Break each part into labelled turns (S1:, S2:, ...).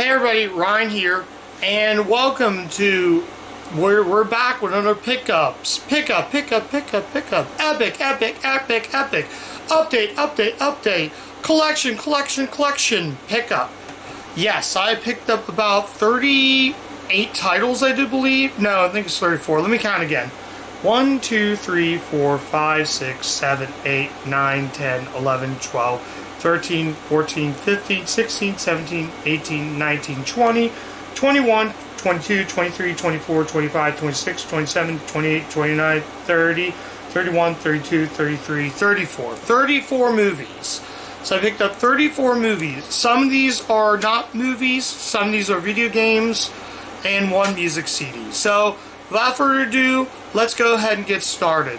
S1: Hey everybody, Ryan here, and welcome to we're back with another pickups. Pickup. Epic. Update. Collection. Pickup. Yes, I picked up about 38 titles, I do believe. No, I think it's 34. Let me count again. 1, 2, 3, 4, 5, 6, 7, 8, 9, 10, 11, 12, 13, 14, 15, 16, 17, 18, 19, 20, 21, 22, 23, 24, 25, 26, 27, 28, 29, 30, 31, 32, 33, 34. 34 movies. So I picked up 34 movies. Some of these are not movies, some of these are video games, and one music CD. So without further ado, let's go ahead and get started.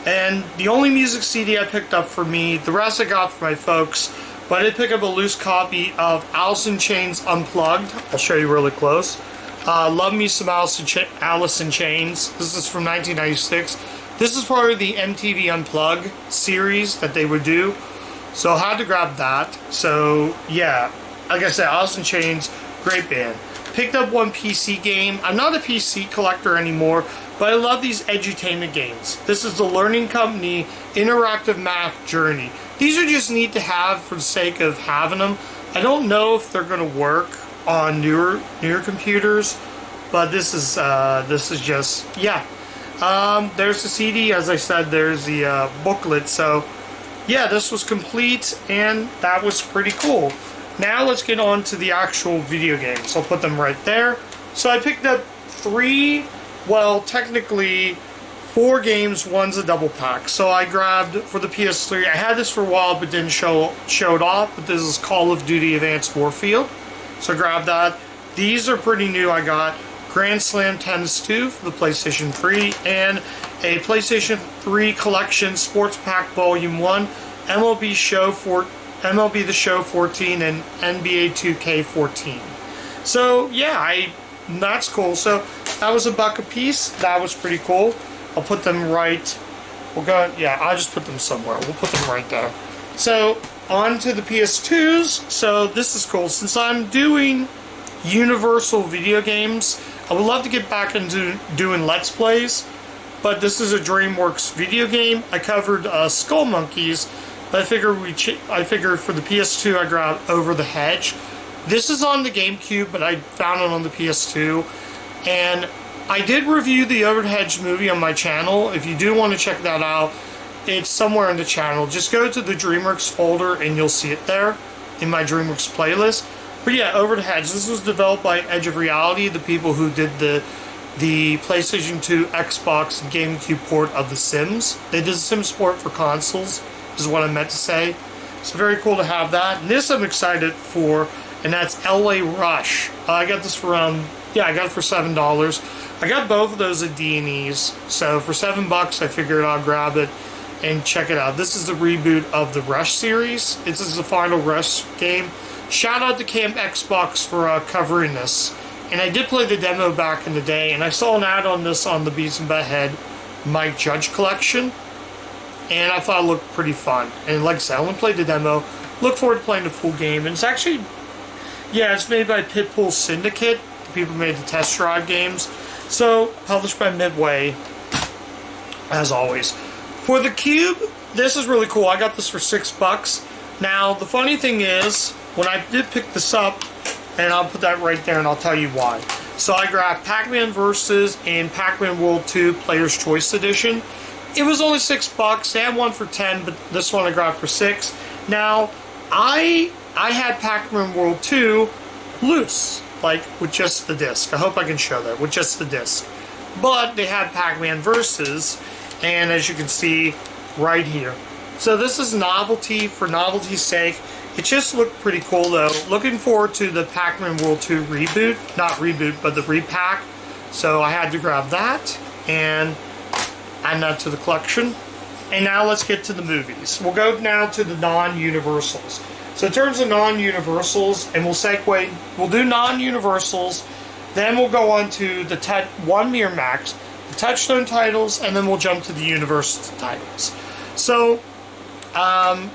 S1: And the only music CD I picked up for me, the rest I got for my folks, but I did pick up a loose copy of Alice in Chains Unplugged. I'll show you really close. Love me some Alice in Chains. This is from 1996. This is part of the MTV Unplugged series that they would do. So I had to grab that. So yeah, like I said, Alice in Chains, great band. Picked up one PC game. I'm not a PC collector anymore, but I love these edutainment games. This is the Learning Company Interactive Math Journey. These are just neat to have for the sake of having them. I don't know if they're going to work on newer computers, but this is just, yeah. There's the CD, as I said, there's the booklet. So yeah, this was complete, and that was pretty cool. Now let's get on to the actual video games. I'll put them right there. So I picked up technically 4 games, one's a double pack. So I grabbed for the PS3, I had this for a while but didn't show it off, but this is Call of Duty Advanced Warfield. So I grabbed that. These are pretty new. I got Grand Slam Tennis 2 for the PlayStation 3 and a PlayStation 3 Collection Sports Pack Volume 1, MLB The Show 14 and NBA 2K14. So yeah, that's cool. So that was $1 a piece. That was pretty cool. I'll put them right. I'll just put them somewhere. We'll put them right there. So on to the PS2s. So this is cool. Since I'm doing Universal video games, I would love to get back into doing Let's Plays, but this is a DreamWorks video game. I covered Skull Monkeys. I figured for the PS2 I grabbed Over the Hedge. This is on the GameCube, but I found it on the PS2. And I did review the Over the Hedge movie on my channel. If you do want to check that out, it's somewhere in the channel. Just go to the DreamWorks folder and you'll see it there in my DreamWorks playlist. But yeah, Over the Hedge. This was developed by Edge of Reality, the people who did the PlayStation 2, Xbox, and GameCube port of The Sims. They did the Sims port for consoles, is what I meant to say. So very cool to have that. And this I'm excited for, and that's LA Rush. I got this for I got it for $7. I got both of those at D&E's. So for $7, I figured I'll grab it and check it out. This is the reboot of the Rush series. This is the final Rush game. Shout out to Camp Xbox for covering this. And I did play the demo back in the day, and I saw an ad on this on the Beats and Butthead Mike Judge collection. And I thought it looked pretty fun. And like I said, I only played the demo. Look forward to playing the full game. And it's actually, it's made by Pitbull Syndicate. The people who made the test drive games. So, published by Midway, as always. For the Cube, this is really cool. I got this for $6. Now, the funny thing is, when I did pick this up, and I'll put that right there and I'll tell you why. So I grabbed Pac-Man Versus and Pac-Man World 2 Player's Choice Edition. It was only $6. They had one for $10, but this one I grabbed for $6. Now, I had Pac-Man World 2 loose, like with just the disc. I hope I can show that, with just the disc. But they had Pac-Man Versus, and as you can see right here. So this is novelty for novelty's sake. It just looked pretty cool though. Looking forward to the Pac-Man World 2 reboot. Not reboot, but the repack. So I had to grab that and add that to the collection. And now let's get to the movies. We'll go now to the non-universals. So in terms of non-universals, and we'll do non-universals, then we'll go on to the one Miramax, the Touchstone titles, and then we'll jump to the Universal titles. So, I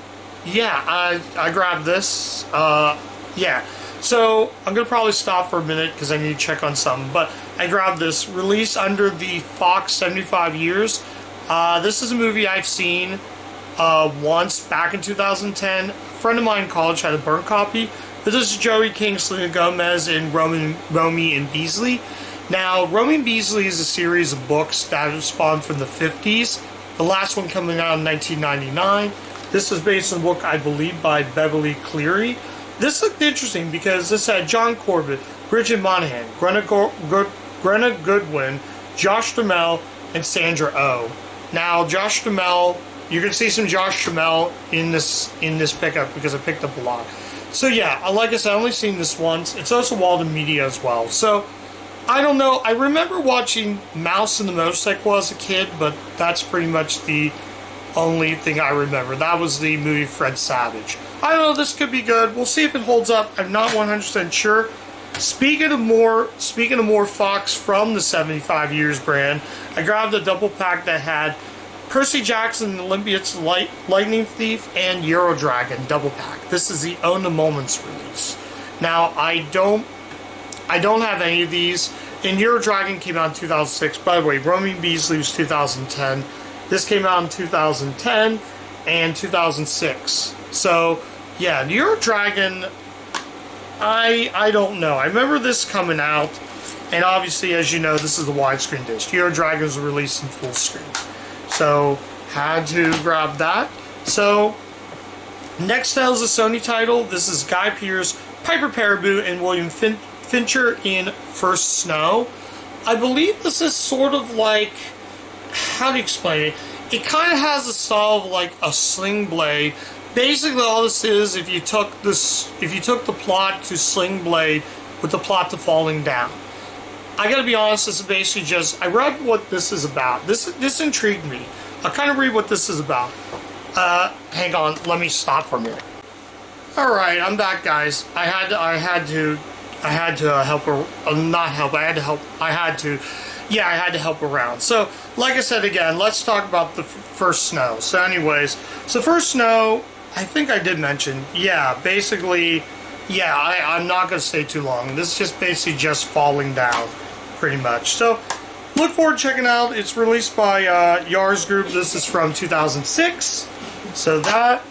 S1: grabbed this. So I'm gonna probably stop for a minute because I need to check on something. But I grabbed this release under the Fox 75 years. This is a movie I've seen once back in 2010. A friend of mine in college had a burnt copy. But this is Joey King, Selena Gomez, and Romy and Beasley. Now, Romy and Beasley is a series of books that have spawned from the 50s. The last one coming out in 1999. This is based on a book, I believe, by Beverly Cleary. This looked interesting because this had John Corbett, Bridget Monahan, Greta Goodwin, Josh Duhamel, and Sandra Oh. Now, Josh Duhamel, you're going to see some Josh Duhamel in this pickup because I picked up a lot. So yeah, like I said, I've only seen this once. It's also Walden Media as well. So, I don't know. I remember watching Mouse and the Motorcycle as a kid, but that's pretty much the only thing I remember. That was the movie Fred Savage. I don't know, this could be good. We'll see if it holds up. I'm not 100% sure. Speaking of more Fox from the 75 years brand, I grabbed a double pack that had Percy Jackson and Olympia's Lightning Thief and Euro Dragon double pack. This is the Own the Moments release. Now, I don't have any of these. And Euro Dragon came out in 2006. By the way, Romy and Beasley was 2010. This came out in 2010 and 2006. So, yeah, the Euro Dragon, I don't know. I remember this coming out, and obviously, as you know, this is the widescreen disc. Euro Dragon was released in full screen. So, had to grab that. So, next title is a Sony title. This is Guy Pearce, Piper Perabo, and William Fincher in First Snow. I believe this is sort of like, how do you explain it? It kind of has a style of like a Sling Blade. Basically, all this is, if you took the plot to Sling Blade with the plot to Falling Down. I gotta be honest, this is basically just, I read what this is about. This intrigued me. I'll kind of read what this is about. Hang on, let me stop for a minute. Alright, I'm back, guys. I had to help around. So, like I said again, let's talk about the First Snow. So anyways, First Snow, I think I did mention, basically, I'm not going to stay too long. This is just basically just Falling Down, pretty much. So, look forward to checking out. It's released by Yars Group. This is from 2006. So that,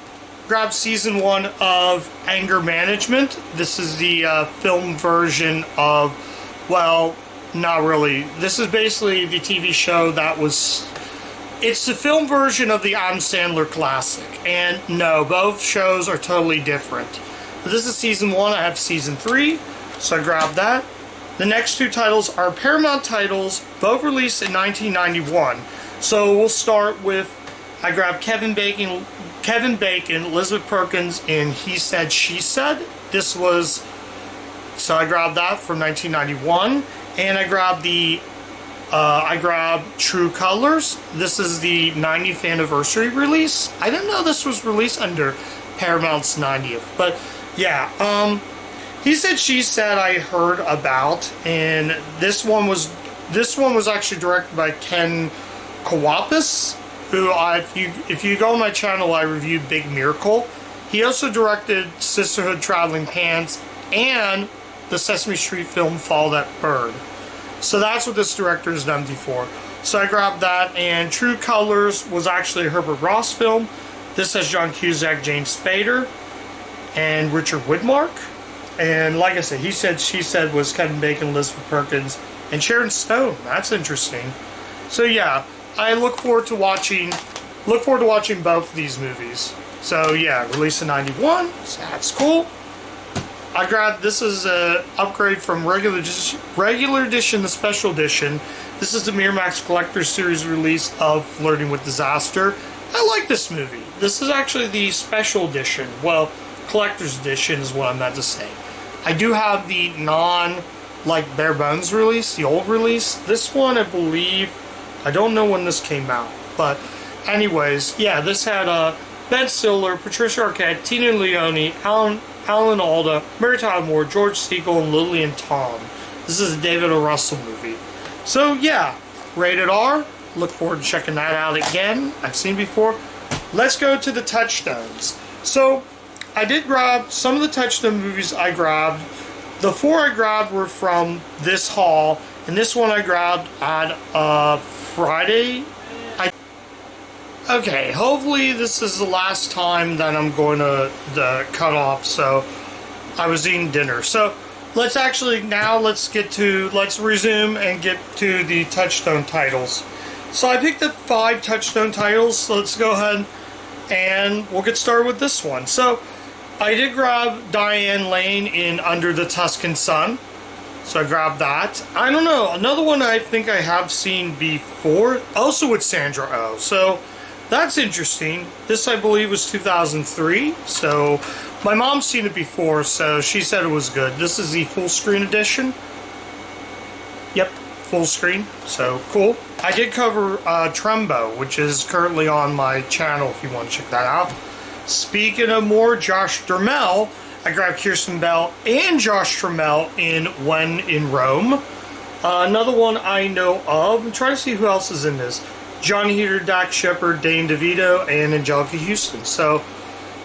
S1: grab season 1 of Anger Management. This is the film version of, well, not really. This is basically the TV show that was... It's the film version of the Adam Sandler classic. And no, both shows are totally different. But this is season 1. I have season 3. So I grabbed that. The next 2 titles are Paramount titles, both released in 1991. So we'll start with... I grabbed Kevin Bacon, Elizabeth Perkins in He Said, She Said. So I grabbed that from 1991. And I grabbed True Colors. This is the 90th anniversary release. I didn't know this was released under Paramount's 90th. But yeah, He Said, She Said I heard about, and this one was actually directed by Ken Kwapis, who if you go on my channel, I reviewed Big Miracle. He also directed Sisterhood Traveling Pants and the Sesame Street film Follow That Bird. So that's what this director is known for. So I grabbed that, and True Colors was actually a Herbert Ross film. This has John Cusack, James Spader, and Richard Widmark. And like I said, He Said, She Said was Kevin Bacon, Elizabeth Perkins, and Sharon Stone. That's interesting. So yeah, I look forward to watching both of these movies. So yeah, released in 91, so that's cool. I grabbed, this is an upgrade from regular edition to special edition. This is the Miramax Collector's Series release of Flirting with Disaster. I like this movie. This is actually the special edition. Well, collector's edition is what I meant to say. I do have the bare bones release, the old release. This one, I believe, I don't know when this came out. But anyways, yeah, this had Ben Stiller, Patricia Arquette, Tina Leone, Alan Alda, Mary Tyler Moore, George Segal, and Lillian Tom. This is a David O. Russell movie. So yeah, rated R. Look forward to checking that out again. I've seen before. Let's go to the touchstones. So I did grab some of the Touchstone movies I grabbed. The 4 I grabbed were from this haul, and this one I grabbed on Friday. Okay, hopefully this is the last time that I'm going to cut off, so I was eating dinner. So let's resume and get to the Touchstone titles. So I picked up 5 Touchstone titles, so let's go ahead and we'll get started with this one. So I did grab Diane Lane in Under the Tuscan Sun. So I grabbed that. I don't know, another one I think I have seen before, also with Sandra Oh. So that's interesting. This, I believe, was 2003. So my mom's seen it before, so she said it was good. This is the full screen edition. Yep, full screen. So cool. I did cover Trumbo, which is currently on my channel if you want to check that out. Speaking of more Josh Duhamel, I grabbed Kirsten Bell and Josh Duhamel in When in Rome. Another one I know of. I'm trying to see who else is in this. Johnny Heater, Dax Shepard, Dane DeVito, and Angelica Houston. So,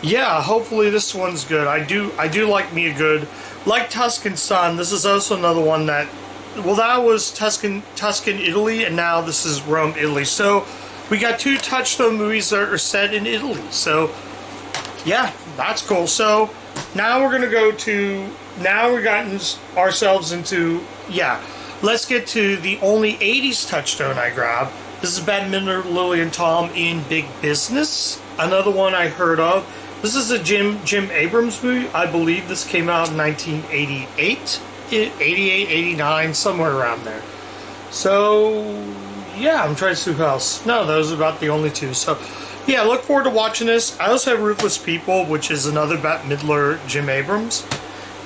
S1: yeah, hopefully this one's good. I do like me a good, like Tuscan Sun. This is also another one that, well, that was Tuscan, Italy, and now this is Rome, Italy. So we got 2 Touchstone movies that are set in Italy. So, yeah, that's cool. So now we're gonna go to, now we've gotten ourselves into, yeah, let's get to the only 80s Touchstone I grabbed. This is Bette Midler, Lily and Tom in Big Business. Another one I heard of. This is a Jim Abrams movie. I believe this came out in 1988, 88, 89, somewhere around there. So, yeah, I'm trying to see who else. No, those are about the only 2. So, yeah, look forward to watching this. I also have Ruthless People, which is another Bette Midler, Jim Abrams.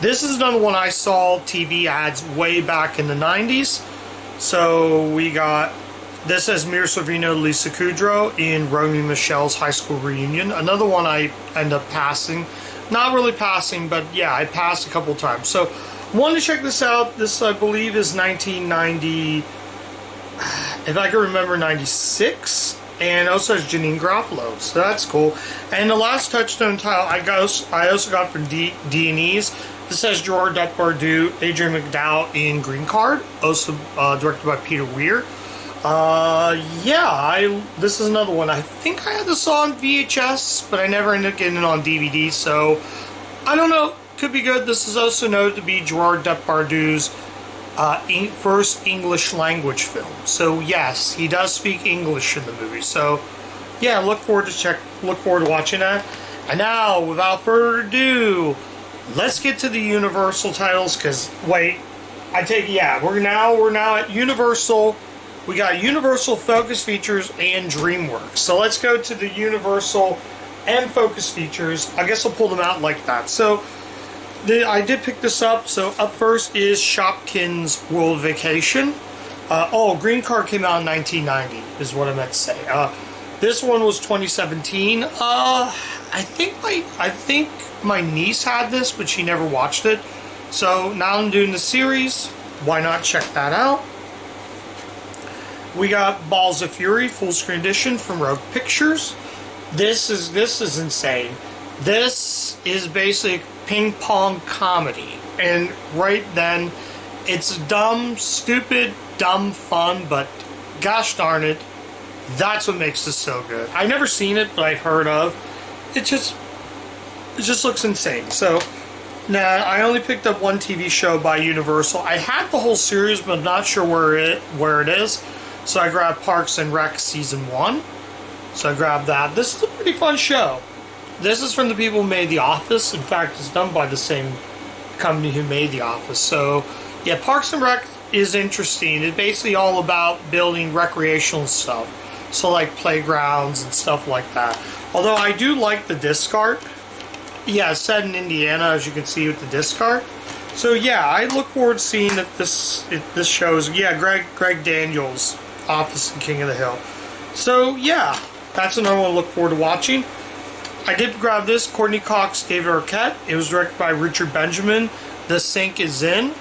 S1: This is another one I saw TV ads way back in the 90s. So, we got... This has Mira Sorvino, Lisa Kudrow in Romy Michelle's high school reunion. Another one I end up passing. Not really passing, but yeah, I passed a couple times. So, wanted to check this out. This, I believe, is 1990, if I can remember, 96. And also has Janine Garofalo, so that's cool. And the last Touchstone title I also got from D&E's. This has Gerard Depardieu, Adrian McDowell in Green Card, also directed by Peter Weir. Yeah, this is another one. I think I had this on VHS, but I never ended up getting it on DVD, so I don't know. Could be good. This is also noted to be Gerard Depardieu's first English language film. So yes, he does speak English in the movie. So yeah, look forward to watching that. And now, without further ado, let's get to the Universal titles. Cause wait, we're now at Universal. We got Universal, Focus Features, and DreamWorks. So let's go to the Universal and Focus Features. I guess I'll pull them out like that. So I did pick this up. So up first is Shopkins World Vacation. Green Card came out in 1990 is what I meant to say. This one was 2017. I think my niece had this, but she never watched it. So now I'm doing the series. Why not check that out? We got Balls of Fury full screen edition from Rogue Pictures. This is insane. This is basic ping pong comedy, and right then, it's dumb, stupid, dumb fun. But gosh darn it, that's what makes this so good. I've never seen it, but I've heard of. It just looks insane. So now I only picked up one TV show by Universal. I had the whole series, but I'm not sure where it is. So I grabbed Parks and Rec Season 1. So I grabbed that. This is a pretty fun show. This is from the people who made The Office. In fact, it's done by the same company who made The Office. So, yeah, Parks and Rec is interesting. It's basically all about building recreational stuff. So, like playgrounds and stuff like that. Although I do like the disc art. Yeah, it's set in Indiana, as you can see with the disc art. So, yeah, I look forward to seeing if this shows. Yeah, Greg Daniels, Office and King of the Hill. So, yeah, that's another one to look forward to watching. I did grab this, Courtney Cox, David Arquette. It was directed by Richard Benjamin. The Sink is In.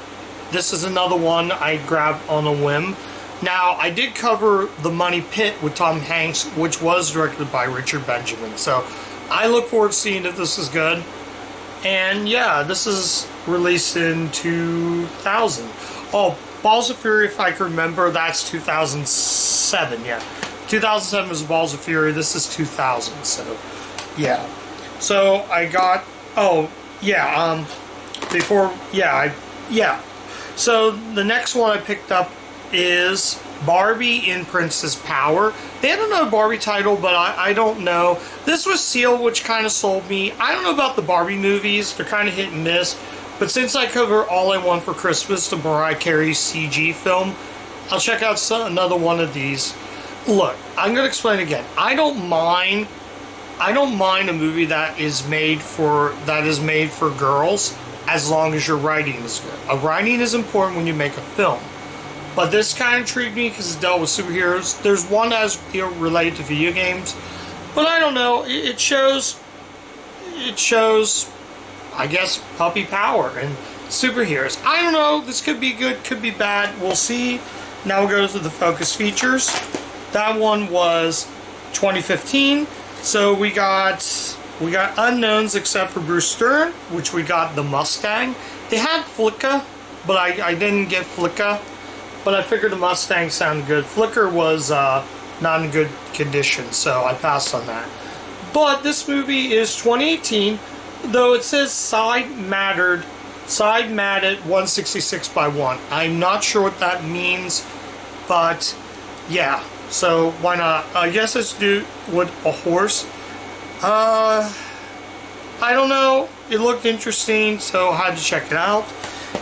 S1: This is another one I grabbed on a whim. Now, I did cover The Money Pit with Tom Hanks, which was directed by Richard Benjamin. So, I look forward to seeing if this is good. And yeah, this is released in 2000. Oh, Balls of Fury, if I can remember, that's 2007. Yeah, 2007 was Balls of Fury. This is 2000. So yeah. So I got. Oh yeah. Before yeah. So the next one I picked up is Barbie in Princess Power. They had another Barbie title, but I don't know. This was sealed, which kind of sold me. I don't know about the Barbie movies. They're kind of hit and miss. But since I cover All I Want for Christmas, the Mariah Carey CG film, I'll check out another one of these. Look, I'm going to explain again. I don't mind a movie that is made for girls, as long as your writing is good. Writing is important when you make a film. But this kind of intrigued me because it dealt with superheroes. There's one that's related to video games. But I don't know. It shows, I guess, puppy power and superheroes. I don't know. This could be good, could be bad. We'll see. Now we'll go to the focus features. That one was 2015. So we got unknowns except for Bruce Stern, which we got the Mustang. They had Flicka, but I didn't get Flicka. But I figured the Mustang sounded good. Flicker was not in good condition, so I passed on that. But this movie is 2018, though it says side matted 166 by 1. I'm not sure what that means, but yeah. So why not? I guess let's do with a horse. I don't know. It looked interesting, so I had to check it out.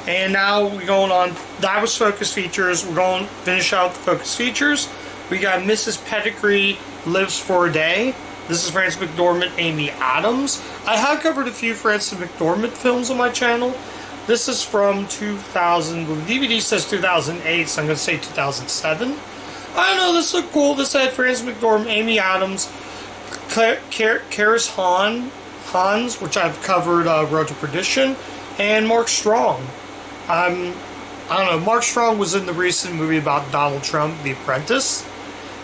S1: And now we're going on. That was focus features. We're going to finish out the focus features. We got Mrs. Pettigrew Lives for a Day. This is Frances McDormand, Amy Adams. I have covered a few Frances McDormand films on my channel. This is from 2000. The DVD says 2008, so I'm going to say 2007. I don't know. This looked cool. This had Frances McDormand, Amy Adams, Karis Hans, which I've covered, Road to Perdition, and Mark Strong. I don't know. Mark Strong was in the recent movie about Donald Trump, The Apprentice.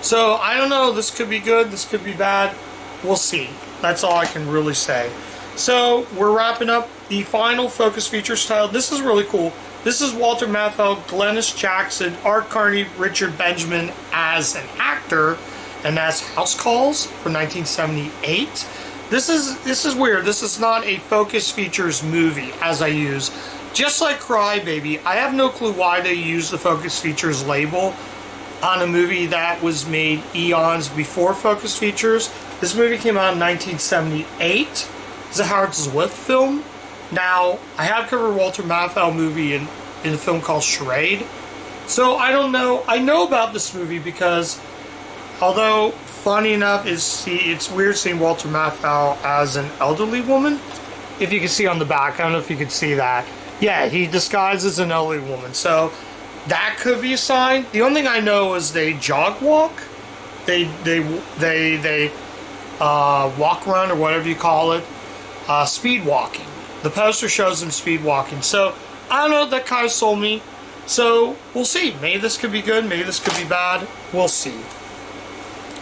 S1: So I don't know. This could be good. This could be bad. We'll see. That's all I can really say. So we're wrapping up the final focus features title. This is really cool. This is Walter Matthau, Glennis Jackson, Art Carney, Richard Benjamin as an actor, and that's House Calls from 1978. This is weird. This is not a focus features movie as I use. Just like Cry Baby, I have no clue why they use the focus features label on a movie that was made eons before focus features. This movie came out in 1978. It's a Howard Zwift film. Now, I have covered a Walter Matthau movie in a film called Charade. So I don't know. I know about this movie because, although funny enough, it's weird seeing Walter Matthau as an elderly woman. If you can see on the back, I don't know if you can see that. Yeah, he disguises an elderly woman. So that could be a sign. The only thing I know is they jog walk. They walk around, or whatever you call it. Speed walking. The poster shows them speed walking. So I don't know. That kind of sold me. So we'll see. Maybe this could be good. Maybe this could be bad. We'll see.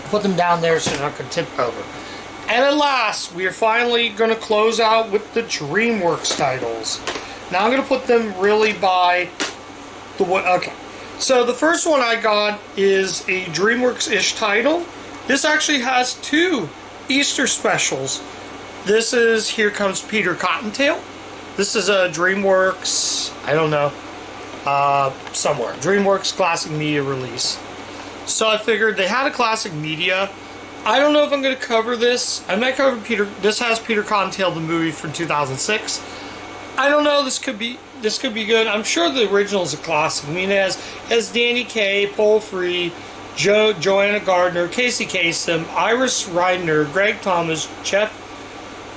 S1: Put them down there so they're not going to tip over. And at last, we are finally going to close out with the DreamWorks titles. Now I'm going to put them really by the one. Okay. So the first one I got is a DreamWorks-ish title. This actually has two Easter specials. This is Here Comes Peter Cottontail. This is a DreamWorks, I don't know, somewhere. DreamWorks Classic Media release. So I figured they had a Classic Media. I don't know if I'm going to cover this. I might cover Peter. This has Peter Cottontail, the movie from 2006. I don't know. This could be good. I'm sure the original is a classic. I mean, it has Danny Kaye, Paul Freed, Joanna Gardner, Casey Kasem, Iris Ryder, Greg Thomas, Jeff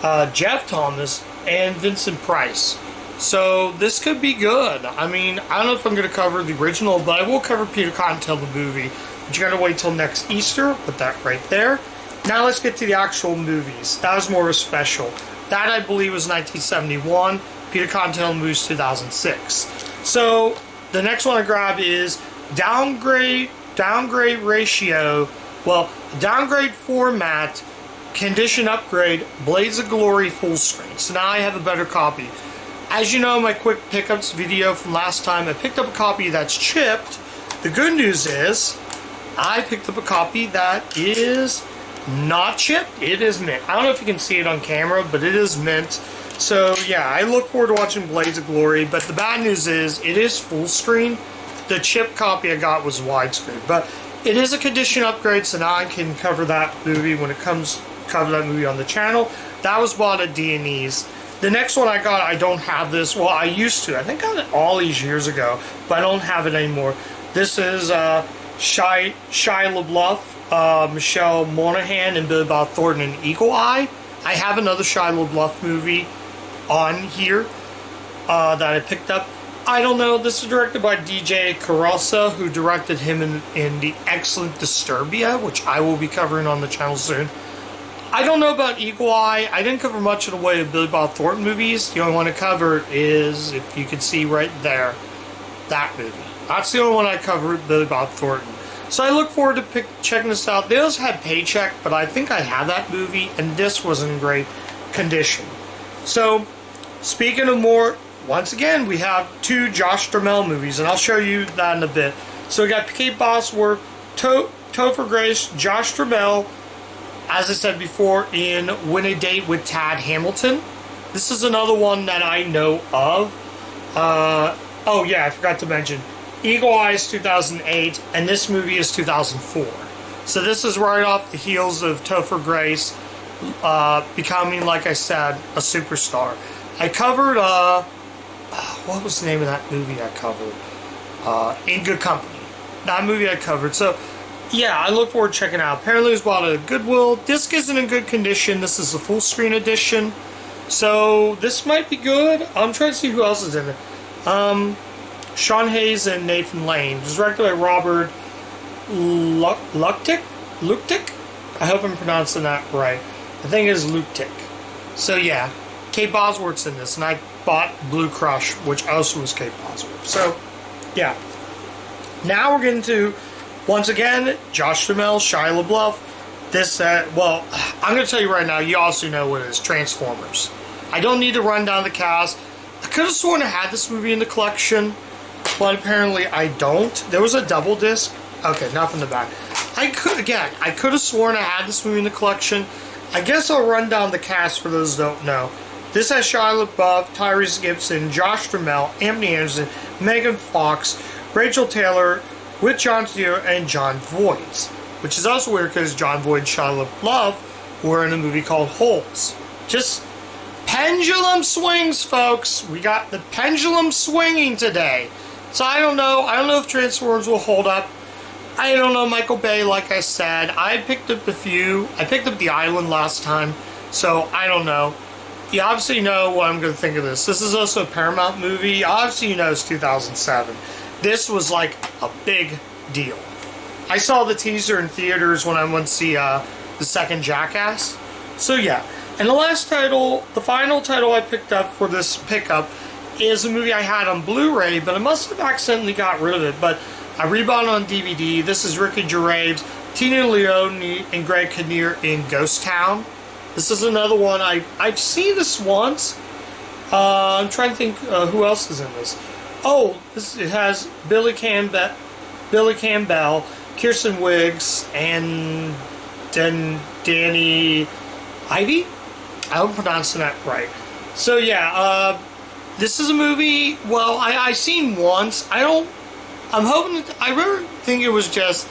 S1: Thomas, and Vincent Price. So this could be good. I mean, I don't know if I'm going to cover the original, but I will cover Peter Cottontail, the movie. But you got to wait till next Easter. Put that right there. Now let's get to the actual movies. That was more of a special. That, I believe, was 1971. Peter Cottontail movies 2006. So the next one I grab is downgrade ratio. Well, downgrade format condition upgrade, Blades of Glory full screen. So now I have a better copy. As you know, my quick pickups video from last time, I picked up a copy that's chipped. The good news is, I picked up a copy that is not chipped. It is mint. I don't know if you can see it on camera, but it is mint. So yeah, I look forward to watching Blades of Glory, but the bad news is, it is full screen. The chip copy I got was widescreen, but it is a condition upgrade, so now I can cover that movie when it comes, cover that movie on the channel. That was bought at D&E's. The next one I got, I don't have this. Well, I used to. I think I got it all these years ago, but I don't have it anymore. This is Shia LaBeouf, Michelle Monaghan, and Billy Bob Thornton in Eagle Eye. I have another Shia LaBeouf movie on here that I picked up. I don't know. This is directed by DJ Carosa, who directed him in the excellent Disturbia, which I will be covering on the channel soon. I don't know about Eagle Eye. I didn't cover much of the way of Billy Bob Thornton movies. The only one I covered is, if you can see right there, that movie. That's the only one I covered, Billy Bob Thornton. So I look forward to checking this out. They also had Paycheck, but I think I have that movie, and this was in great condition. So, speaking of more, once again, we have 2 Josh Duhamel movies, and I'll show you that in a bit. So we got Kate Bosworth, Topher Grace, Josh Duhamel, as I said before, in Win a Date with Tad Hamilton. This is another one that I know of. Oh yeah, I forgot to mention. Eagle Eye is 2008, and this movie is 2004. So this is right off the heels of Topher Grace becoming, like I said, a superstar. I covered, what was the name of that movie I covered? In Good Company. That movie I covered. So, yeah, I look forward to checking it out. Apparently it was bought at Goodwill. Disc isn't in good condition. This is the full screen edition. So, this might be good. I'm trying to see who else is in it. Sean Hayes and Nathan Lane. It was directed by Robert Luktik? I hope I'm pronouncing that right. I think it is Luktik. So, yeah. Kate Bosworth's in this, and I bought Blue Crush, which also was Kate Bosworth. So, yeah. Now we're getting to, once again, Josh Duhamel, Shia LaBeouf. This, well, I'm going to tell you right now, you also know what it is, Transformers. I don't need to run down the cast. I could have sworn I had this movie in the collection, but apparently I don't. There was a double disc. Okay, not from the back. I could have sworn I had this movie in the collection. I guess I'll run down the cast for those who don't know. This has Shia LaBeouf, Tyrese Gibson, Josh Duhamel, Anthony Anderson, Megan Fox, Rachel Taylor, with Jon Stewart, and Jon Voight. Which is also weird because Jon Voight and Shia LaBeouf were in a movie called Holes. Just pendulum swings, folks. We got the pendulum swinging today. So I don't know. I don't know if Transformers will hold up. I don't know. Michael Bay, like I said, I picked up a few. I picked up The Island last time. So I don't know. You obviously know what I'm going to think of this. This is also a Paramount movie. Obviously you know it's 2007. This was like a big deal. I saw the teaser in theaters when I went to see the second Jackass. So yeah. And the last title, the final title I picked up for this pickup is a movie I had on Blu-ray, but I must have accidentally got rid of it. But I rebought it on DVD. This is Ricky Gervais, Tina Leone, and Greg Kinnear in Ghost Town. This is another one. I've seen this once. I'm trying to think who else is in this. Oh, it has Billy Campbell, Kirsten Wiggs, and Danny Ivy? I hope I'm pronouncing that right. So yeah, this is a movie, well, I seen once. I really think it was just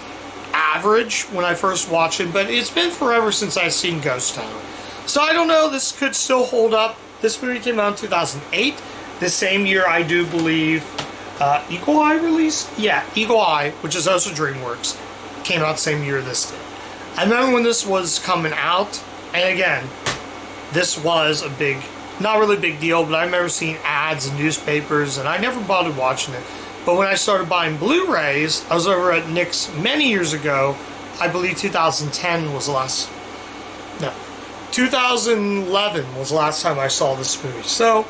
S1: average when I first watched it, but it's been forever since I've seen Ghost Town. So I don't know, this could still hold up. This movie came out in 2008. The same year, I do believe, Eagle Eye released? Yeah, Eagle Eye, which is also DreamWorks, came out the same year this did. I remember when this was coming out, and again, this was a big, not really big deal, but I remember seeing ads in newspapers, and I never bothered watching it. But when I started buying Blu-rays, I was over at Nick's many years ago. I believe 2010 was the last, no, 2011 was the last time I saw this movie. So,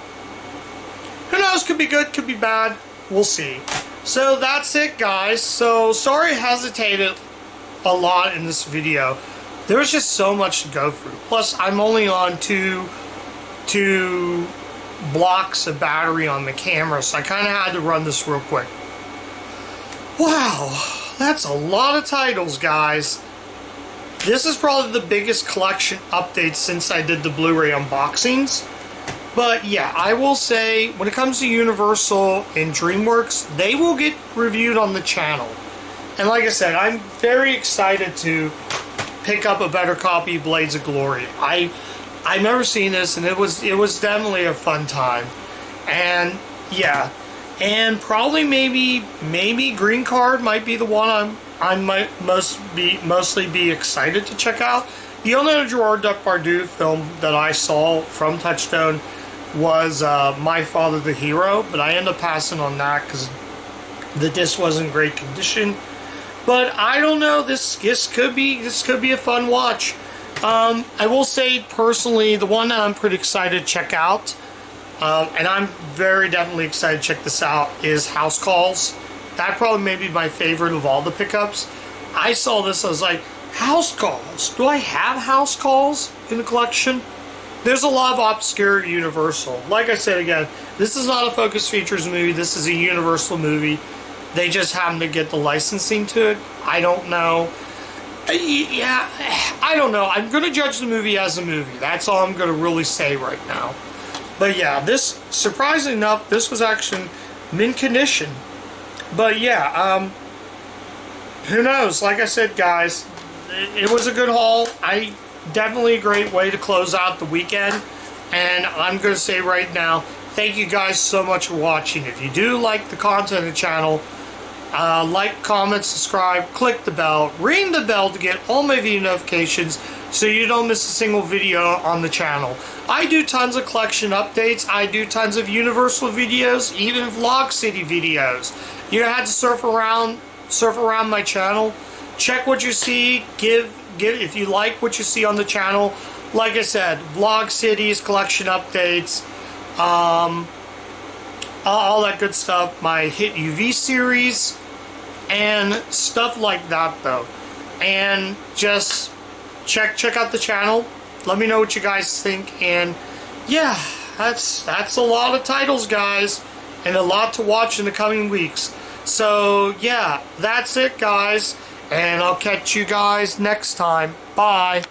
S1: who knows, could be good, could be bad, we'll see. So that's it, guys. So, sorry I hesitated a lot in this video. There's just so much to go through. Plus, I'm only on two blocks of battery on the camera, so I kind of had to run this real quick. Wow, that's a lot of titles, guys. This is probably the biggest collection update since I did the Blu-ray unboxings. But yeah, I will say, when it comes to Universal and DreamWorks, they will get reviewed on the channel. And like I said, I'm very excited to pick up a better copy of Blades of Glory. I've never seen this, and it was definitely a fun time. And yeah, and probably maybe Green Card might be the one I might mostly be excited to check out. The only Gerard Depardieu film that I saw from Touchstone was My Father the Hero, but I ended up passing on that because the disc wasn't in great condition. But I don't know. This could be a fun watch. I will say personally, the one that I'm pretty excited to check out, and I'm very definitely excited to check this out, is House Calls. That probably may be my favorite of all the pickups. I saw this, I was like, House Calls? Do I have House Calls in the collection? There's a lot of obscure Universal. Like I said again, this is not a Focus Features movie, this is a Universal movie. They just happen to get the licensing to it. I don't know. Yeah, I don't know. I'm going to judge the movie as a movie. That's all I'm going to really say right now. But yeah, this, surprisingly enough, this was actually mint condition. But yeah, who knows? Like I said, guys, it was a good haul. Definitely a great way to close out the weekend. And I'm going to say right now, thank you guys so much for watching. If you do like the content of the channel, like, comment, subscribe, click the bell, ring the bell to get all my video notifications so you don't miss a single video on the channel. I do tons of collection updates. I do tons of Universal videos, even Vlog City videos. You have to surf around my channel, check what you see, give if you like what you see on the channel. Like I said, Vlog Cities, collection updates, all that good stuff, my Hit UV series, and stuff like that though. And just check out the channel, let me know what you guys think, and yeah, that's a lot of titles, guys, and a lot to watch in the coming weeks. So yeah, that's it, guys, and I'll catch you guys next time. Bye.